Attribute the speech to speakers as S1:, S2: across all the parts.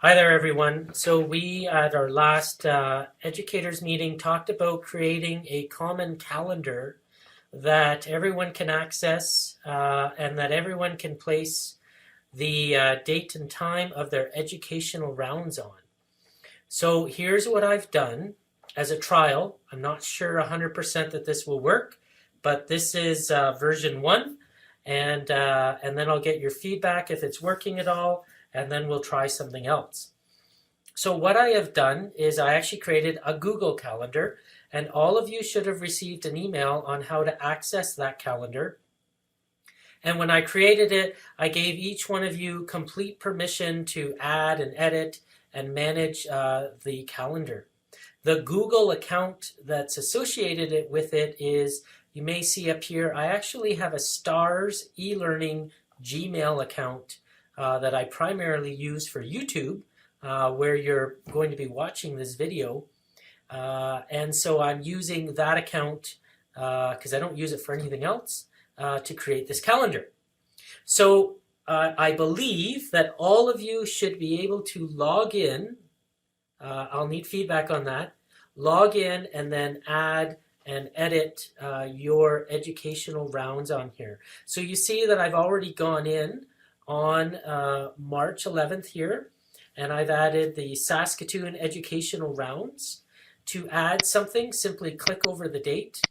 S1: Hi there, everyone. So we, at our last educators meeting, talked about creating a common calendar that everyone can access and that everyone can place the date and time of their educational rounds on. So here's what I've done as a trial. I'm not sure 100% that this will work, but this is version 1, and then I'll get your feedback if it's working at all, and then we'll try something else. So what I have done is I actually created a Google Calendar, and all of you should have received an email on how to access that calendar. And when I created it, I gave each one of you complete permission to add and edit and manage the calendar. The Google account that's associated with it is, you may see up here, I actually have a STARS eLearning Gmail account that I primarily use for YouTube, where you're going to be watching this video. And so I'm using that account because I don't use it for anything else to create this calendar. So I believe that all of you should be able to log in. I'll need feedback on that. Log in and then add and edit your educational rounds on here. So you see that I've already gone in on March 11th here, and I've added the Saskatoon educational rounds. To add something, simply click over the date,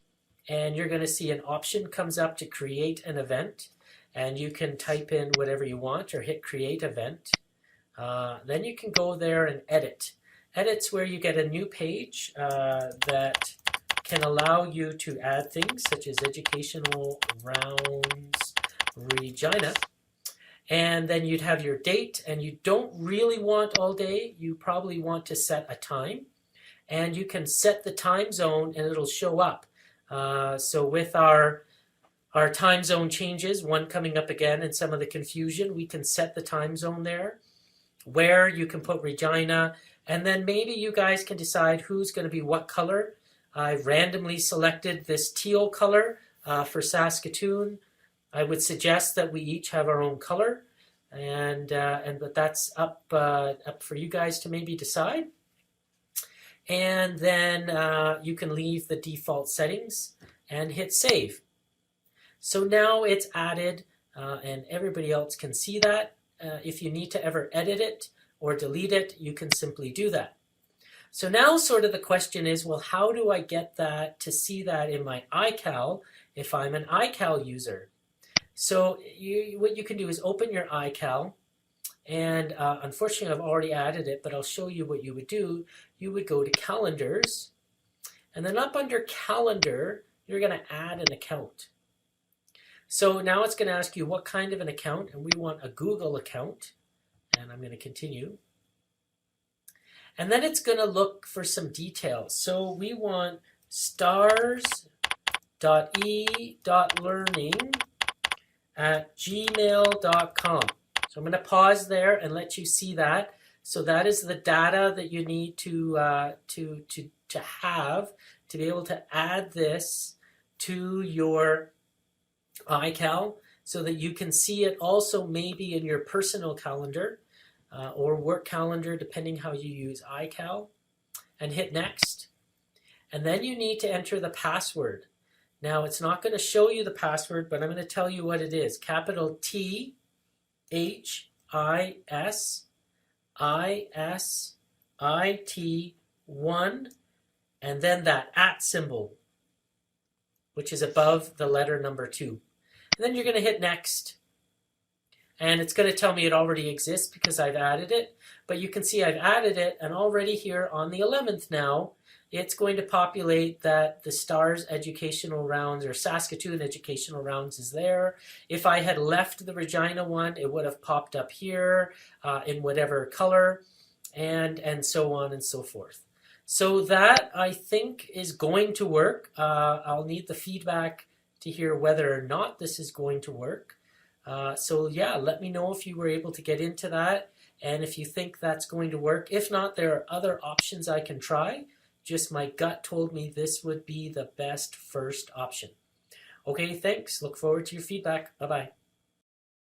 S1: and you're going to see an option comes up to create an event, and you can type in whatever you want or hit create event. Then you can go there and edit. Edit's where you get a new page that can allow you to add things such as educational rounds Regina. And then you'd have your date, and you don't really want all day. You probably want to set a time, and you can set the time zone and it'll show up. So with our time zone changes, one coming up again and some of the confusion, we can set the time zone there, where you can put Regina, and then maybe you guys can decide who's going to be what color. I randomly selected this teal color for Saskatoon. I would suggest that we each have our own color, but that's up for you guys to maybe decide. And then you can leave the default settings and hit save. So now it's added, and everybody else can see that. If you need to ever edit it or delete it, you can simply do that. So now sort of the question is, well, how do I get that to see that in my iCal if I'm an iCal user? So what you can do is open your iCal, and unfortunately I've already added it, but I'll show you what you would do. You would go to calendars, and then up under calendar, you're going to add an account. So now it's going to ask you what kind of an account, and we want a Google account, and I'm going to continue. And then it's going to look for some details. So we want stars.e.learning@gmail.com. So I'm going to pause there and let you see that. So that is the data that you need to have to be able to add this to your iCal, so that you can see it also maybe in your personal calendar or work calendar, depending how you use iCal, and hit next. And then you need to enter the password. Now it's not going to show you the password, but I'm going to tell you what it is. Capital THISISIT1, and then that @ symbol, which is above the letter number 2. And then you're going to hit next. And it's going to tell me it already exists because I've added it. But you can see I've added it, and already here on the 11th now, it's going to populate that the STARS educational rounds or Saskatoon educational rounds is there. If I had left the Regina one, it would have popped up here in whatever color, and so on and so forth. So that, I think, is going to work. I'll need the feedback to hear whether or not this is going to work. So yeah, let me know if you were able to get into that, and if you think that's going to work. If not, there are other options I can try. Just my gut told me this would be the best first option. Okay, thanks. Look forward to your feedback. Bye-bye.